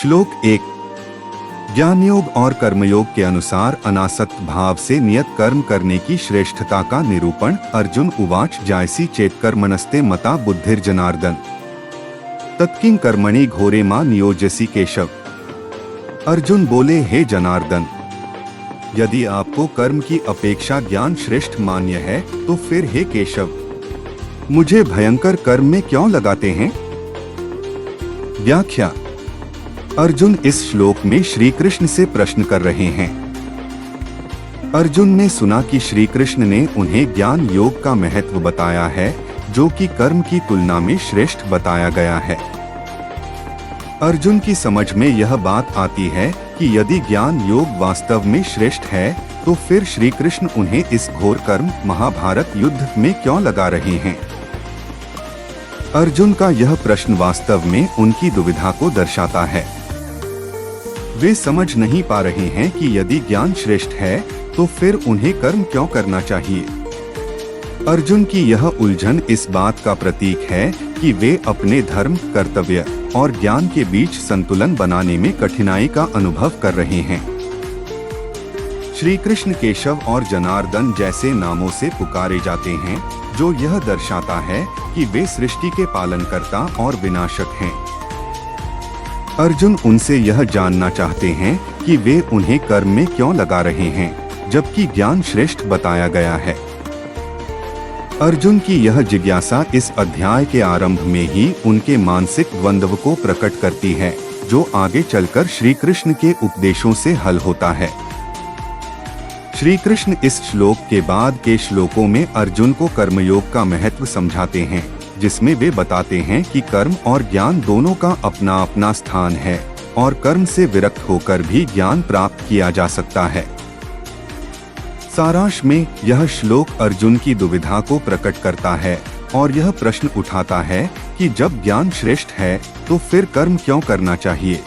श्लोक 1। ज्ञान योग और कर्मयोग के अनुसार अनासक्त भाव से नियत कर्म करने की श्रेष्ठता का निरूपण। अर्जुन उवाच जायसी चेत कर्मणस्ते मता बुद्धिर्जनार्दन तत्किं कर्मणि घोरे मां नियोजसी केशव। अर्जुन बोले, हे जनार्दन, यदि आपको कर्म की अपेक्षा ज्ञान श्रेष्ठ मान्य है तो फिर हे केशव, मुझे भयंकर कर्म में क्यों लगाते हैं। व्याख्या। अर्जुन इस श्लोक में श्री कृष्ण से प्रश्न कर रहे हैं। अर्जुन ने सुना कि श्री कृष्ण ने उन्हें ज्ञान योग का महत्व बताया है, जो कि कर्म की तुलना में श्रेष्ठ बताया गया है। अर्जुन की समझ में यह बात आती है कि यदि ज्ञान योग वास्तव में श्रेष्ठ है तो फिर श्री कृष्ण उन्हें इस घोर कर्म महाभारत युद्ध में क्यों लगा रहे हैं। अर्जुन का यह प्रश्न वास्तव में उनकी दुविधा को दर्शाता है। वे समझ नहीं पा रहे हैं कि यदि ज्ञान श्रेष्ठ है तो फिर उन्हें कर्म क्यों करना चाहिए। अर्जुन की यह उलझन इस बात का प्रतीक है कि वे अपने धर्म, कर्तव्य और ज्ञान के बीच संतुलन बनाने में कठिनाई का अनुभव कर रहे हैं। श्री कृष्ण केशव और जनार्दन जैसे नामों से पुकारे जाते हैं, जो यह दर्शाता है कि वे सृष्टि के पालनकर्ता और विनाशक हैं। अर्जुन उनसे यह जानना चाहते हैं कि वे उन्हें कर्म में क्यों लगा रहे हैं, जबकि ज्ञान श्रेष्ठ बताया गया है। अर्जुन की यह जिज्ञासा इस अध्याय के आरंभ में ही उनके मानसिक द्वंद्व को प्रकट करती है, जो आगे चलकर श्री कृष्ण के उपदेशों से हल होता है। श्री कृष्ण इस श्लोक के बाद के श्लोकों में अर्जुन को कर्मयोग का महत्व समझाते हैं, जिसमें वे बताते हैं कि कर्म और ज्ञान दोनों का अपना अपना स्थान है और कर्म से विरक्त होकर भी ज्ञान प्राप्त किया जा सकता है। सारांश में यह श्लोक अर्जुन की दुविधा को प्रकट करता है और यह प्रश्न उठाता है कि जब ज्ञान श्रेष्ठ है तो फिर कर्म क्यों करना चाहिए।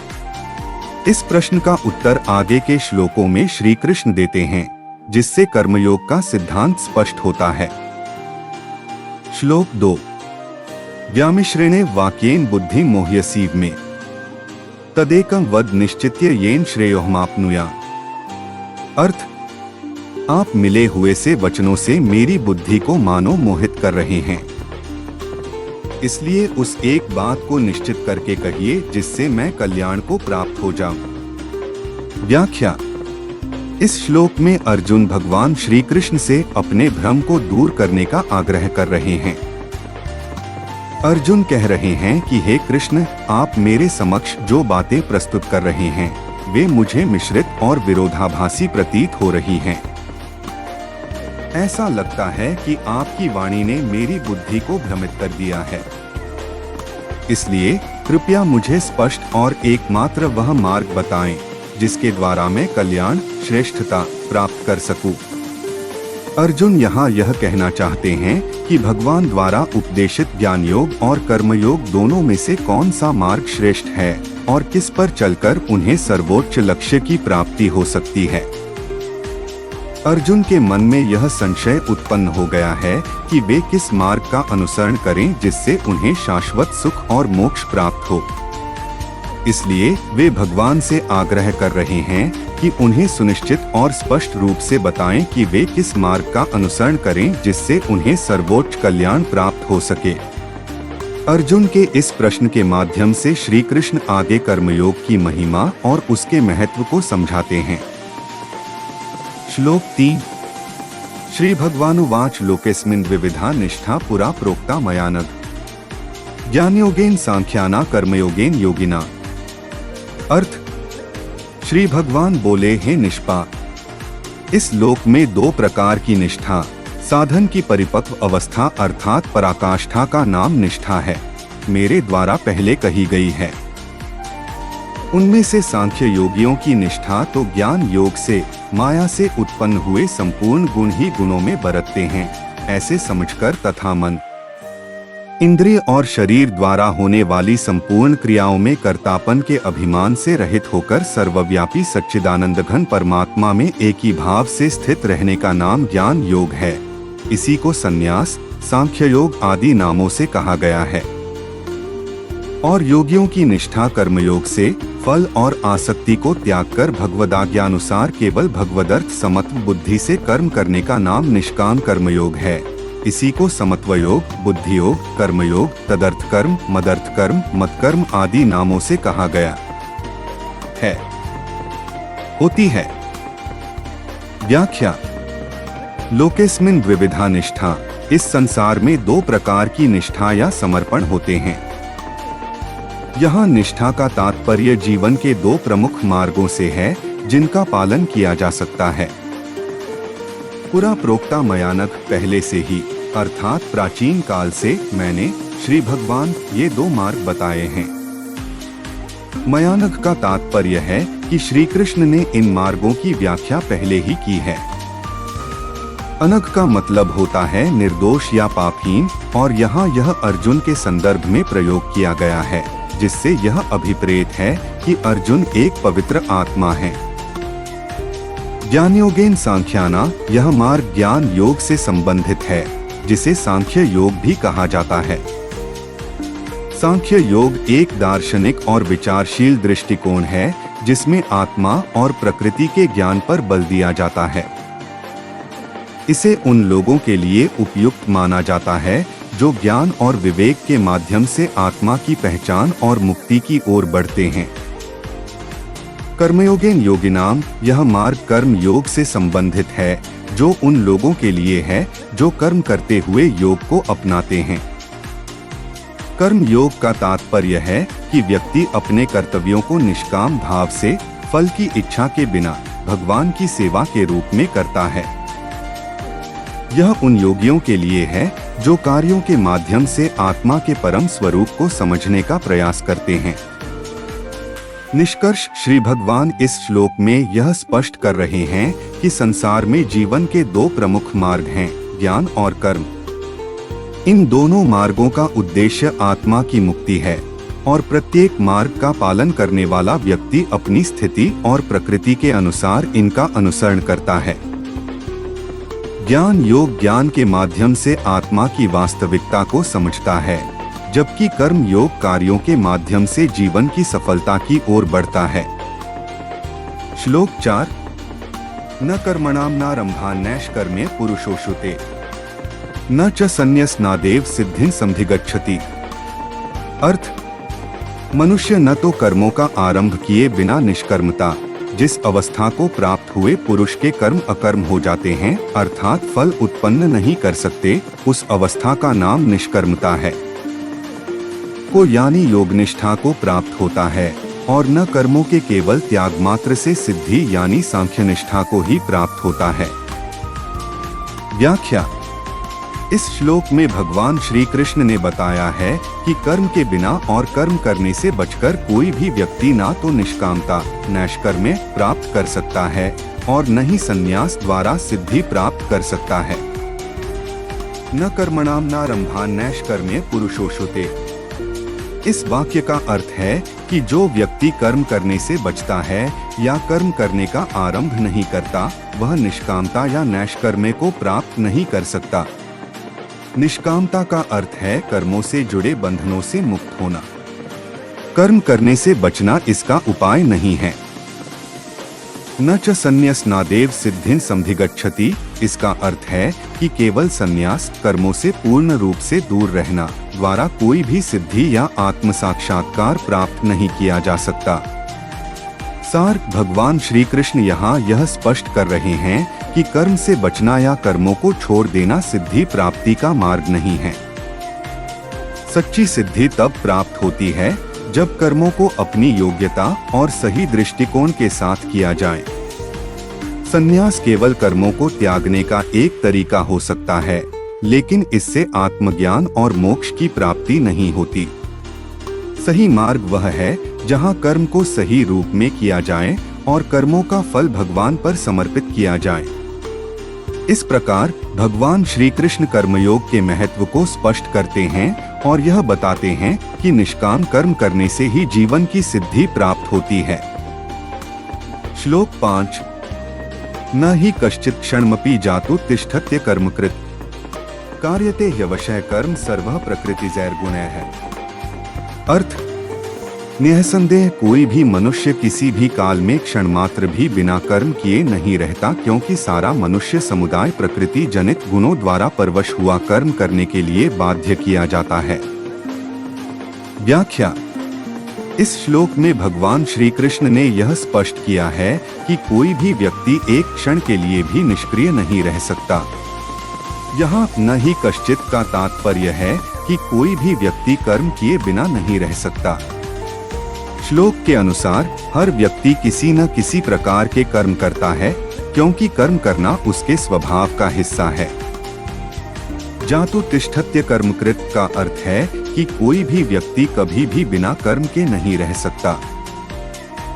इस प्रश्न का उत्तर आगे के श्लोकों में श्री कृष्ण देते हैं, जिससे कर्मयोग का सिद्धांत स्पष्ट होता है। श्लोक 2। व्यामिश्रेणे वाक्येन बुद्धि मोह्यसीव में तदेकं वद निश्चित्य येन श्रेयोहमाप्नुयात्। अर्थ, आप मिले हुए से वचनों से मेरी बुद्धि को मानो मोहित कर रहे हैं, इसलिए उस एक बात को निश्चित करके कहिए जिससे मैं कल्याण को प्राप्त हो जाऊं। व्याख्या। इस श्लोक में अर्जुन भगवान श्री कृष्ण से अपने भ्रम को दूर करने का आग्रह कर रहे हैं। अर्जुन कह रहे हैं कि हे कृष्ण, आप मेरे समक्ष जो बातें प्रस्तुत कर रहे हैं वे मुझे मिश्रित और विरोधाभासी प्रतीत हो रही हैं। ऐसा लगता है कि आपकी वाणी ने मेरी बुद्धि को भ्रमित कर दिया है, इसलिए कृपया मुझे स्पष्ट और एकमात्र वह मार्ग बताएं जिसके द्वारा मैं कल्याण, श्रेष्ठता प्राप्त कर सकूं। अर्जुन यहाँ यह कहना चाहते हैं कि भगवान द्वारा उपदेशित ज्ञान योग और कर्मयोग दोनों में से कौन सा मार्ग श्रेष्ठ है और किस पर चलकर उन्हें सर्वोच्च लक्ष्य की प्राप्ति हो सकती है। अर्जुन के मन में यह संशय उत्पन्न हो गया है कि वे किस मार्ग का अनुसरण करें जिससे उन्हें शाश्वत सुख और मोक्ष प्राप्त हो। इसलिए वे भगवान से आग्रह कर रहे हैं कि उन्हें सुनिश्चित और स्पष्ट रूप से बताएं कि वे किस मार्ग का अनुसरण करें जिससे उन्हें सर्वोच्च कल्याण प्राप्त हो सके। अर्जुन के इस प्रश्न के माध्यम से श्री कृष्ण आगे कर्मयोग की महिमा और उसके महत्व को समझाते हैं। श्लोक 3। श्री भगवानुवाच लोकेस्मिन् विविधा निष्ठा पुरा प्रोक्ता मया नघ ज्ञानयोगेन सांख्याना कर्मयोगेन योगिना। अर्थ, श्री भगवान बोले, हे निष्पाप, इस लोक में दो प्रकार की निष्ठा, साधन की परिपक्व अवस्था अर्थात पराकाष्ठा का नाम निष्ठा है, मेरे द्वारा पहले कही गई है। उनमें से सांख्य योगियों की निष्ठा तो ज्ञान योग से, माया से उत्पन्न हुए संपूर्ण गुण ही गुणों में बरतते हैं, ऐसे समझकर तथा मन, इंद्रिय और शरीर द्वारा होने वाली संपूर्ण क्रियाओं में कर्तापन के अभिमान से रहित होकर सर्वव्यापी सच्चिदानंद घन परमात्मा में एक ही भाव से स्थित रहने का नाम ज्ञान योग है। इसी को संन्यास, सांख्य योग आदि नामों से कहा गया है। और योगियों की निष्ठा कर्मयोग से फल और आसक्ति को त्याग कर भगवदाज्ञानुसार केवल भगवदर्थ समत्व बुद्धि से कर्म करने का नाम निष्काम कर्मयोग है। इसी को समत्व योग, बुद्धि योग, कर्मयोग, तदर्थ कर्म, मदर्थ कर्म, मतकर्म आदि नामों से कहा गया है। होती है। व्याख्या। लोकेस्मिन् द्विविधा निष्ठा। इस संसार में दो प्रकार की निष्ठा या समर्पण होते हैं। यहाँ निष्ठा का तात्पर्य जीवन के दो प्रमुख मार्गों से है जिनका पालन किया जा सकता है। पुरा प्रोक्ता मयानक पहले से ही अर्थात प्राचीन काल से मैंने श्री भगवान ये दो मार्ग बताए हैं। मयानक का तात्पर्य है कि श्री कृष्ण ने इन मार्गों की व्याख्या पहले ही की है। अनग का मतलब होता है निर्दोष या पापहीन, और यहाँ यह अर्जुन के संदर्भ में प्रयोग किया गया है, जिससे यह अभिप्रेत है कि अर्जुन एक पवित्र आत्मा है। ज्ञानयोगेन सांख्याना, यह मार्ग ज्ञान योग से संबंधित है, जिसे सांख्य योग भी कहा जाता है। सांख्य योग एक दार्शनिक और विचारशील दृष्टिकोण है जिसमें आत्मा और प्रकृति के ज्ञान पर बल दिया जाता है। इसे उन लोगों के लिए उपयुक्त माना जाता है जो ज्ञान और विवेक के माध्यम से आत्मा की पहचान और मुक्ति की ओर बढ़ते हैं। कर्मयोगेन योगिनाम, यह मार्ग कर्म योग से संबंधित है जो उन लोगों के लिए है जो कर्म करते हुए योग को अपनाते हैं। कर्म योग का तात्पर्य है कि व्यक्ति अपने कर्तव्यों को निष्काम भाव से फल की इच्छा के बिना भगवान की सेवा के रूप में करता है। यह उन योगियों के लिए है जो कार्यों के माध्यम से आत्मा के परम स्वरूप को समझने का प्रयास करते हैं। निष्कर्ष, श्री भगवान इस श्लोक में यह स्पष्ट कर रहे हैं कि संसार में जीवन के दो प्रमुख मार्ग हैं, ज्ञान और कर्म। इन दोनों मार्गों का उद्देश्य आत्मा की मुक्ति है और प्रत्येक मार्ग का पालन करने वाला व्यक्ति अपनी स्थिति और प्रकृति के अनुसार इनका अनुसरण करता है। ज्ञान योग ज्ञान के माध्यम से आत्मा की वास्तविकता को समझता है, जबकि कर्म योग कार्यों के माध्यम से जीवन की सफलता की ओर बढ़ता है। श्लोक 4। न कर्मणाम नारंभान् नैष्कर्म्ये पुरुषोऽश्नुते न च संन्यसनादेव सिद्धिं समधिगच्छति। अर्थ, मनुष्य न तो कर्मों का आरंभ किए बिना निष्कर्मता, जिस अवस्था को प्राप्त हुए पुरुष के कर्म अकर्म हो जाते हैं, अर्थात फल उत्पन्न नहीं कर सकते, उस अवस्था का नाम निष्कर्मता है, को यानी योग निष्ठा को प्राप्त होता है, और न कर्मों के केवल त्याग मात्र से सिद्धि यानी सांख्य निष्ठा को ही प्राप्त होता है। व्याख्या। इस श्लोक में भगवान श्री कृष्ण ने बताया है कि कर्म के बिना और कर्म करने से बचकर कोई भी व्यक्ति ना तो निष्कामता नैष्कर्म्य प्राप्त कर सकता है और न ही संन्यास द्वारा सिद्धि प्राप्त कर सकता है। न कर्मणाम नारंभान् नैष्कर्म्ये पुरुषोऽश्नुते। इस वाक्य का अर्थ है कि जो व्यक्ति कर्म करने से बचता है या कर्म करने का आरंभ नहीं करता, वह निष्कामता या नैष्कर्म्य को प्राप्त नहीं कर सकता। निष्कामता का अर्थ है कर्मों से जुड़े बंधनों से मुक्त होना। कर्म करने से बचना इसका उपाय नहीं है। न च संन्यसनादेव सिद्धिं समधिगच्छति। इसका अर्थ है कि केवल संन्यास कर्मों से पूर्ण रूप से दूर रहना द्वारा कोई भी सिद्धि या आत्म साक्षात्कार प्राप्त नहीं किया जा सकता। सार, भगवान श्री कृष्ण यहाँ यह स्पष्ट कर रहे हैं कि कर्म से बचना या कर्मों को छोड़ देना सिद्धि प्राप्ति का मार्ग नहीं है। सच्ची सिद्धि तब प्राप्त होती है जब कर्मों को अपनी योग्यता और सही दृष्टिकोण के साथ किया जाए। संन्यास केवल कर्मों को त्यागने का एक तरीका हो सकता है, लेकिन इससे आत्मज्ञान और मोक्ष की प्राप्ति नहीं होती। सही मार्ग वह है जहाँ कर्म को सही रूप में किया जाए और कर्मों का फल भगवान पर समर्पित किया जाए। इस प्रकार भगवान श्री कृष्ण कर्मयोग के महत्व को स्पष्ट करते हैं और यह बताते हैं कि निष्काम कर्म करने से ही जीवन की सिद्धि प्राप्त होती है। श्लोक 5। न ही कश्चित् क्षणमपि जातु तिष्ठत्य कर्मकृत् कार्यते ह्यवशः कर्म सर्वः प्रकृतिजैर्गुणैः। अर्थ, निसंदेह कोई भी मनुष्य किसी भी काल में क्षण मात्र भी बिना कर्म किए नहीं रहता, क्योंकि सारा मनुष्य समुदाय प्रकृति जनित गुणों द्वारा परवश हुआ कर्म करने के लिए बाध्य किया जाता है। व्याख्या। इस श्लोक में भगवान श्री कृष्ण ने यह स्पष्ट किया है कि कोई भी व्यक्ति एक क्षण के लिए भी निष्क्रिय नहीं रह सकता। यहाँ न ही कश्चित का तात्पर्य है कि कोई भी व्यक्ति कर्म किए बिना नहीं रह सकता। श्लोक के अनुसार हर व्यक्ति किसी न किसी प्रकार के कर्म करता है, क्योंकि कर्म करना उसके स्वभाव का हिस्सा है। जातु तिष्ठत्य कर्मकृत का अर्थ है कि कोई भी व्यक्ति कभी भी बिना कर्म के नहीं रह सकता।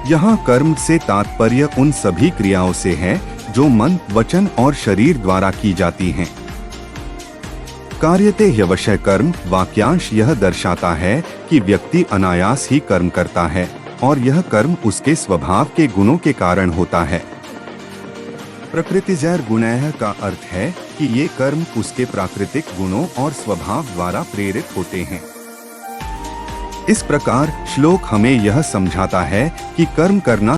यहाँ कर्म से तात्पर्य उन सभी क्रियाओं से है जो मन, वचन और शरीर द्वारा की जाती हैं। कार्यते ह्यवशः कर्म वाक्यांश यह दर्शाता है कि व्यक्ति अनायास ही कर्म करता है और यह कर्म उसके स्वभाव के गुणों के कारण होता है। प्रकृतिजैर गुणैः का अर्थ है कि ये कर्म उसके प्राकृतिक गुणों और स्वभाव द्वारा प्रेरित होते हैं। इस प्रकार श्लोक हमें यह समझाता है कि कर्म करना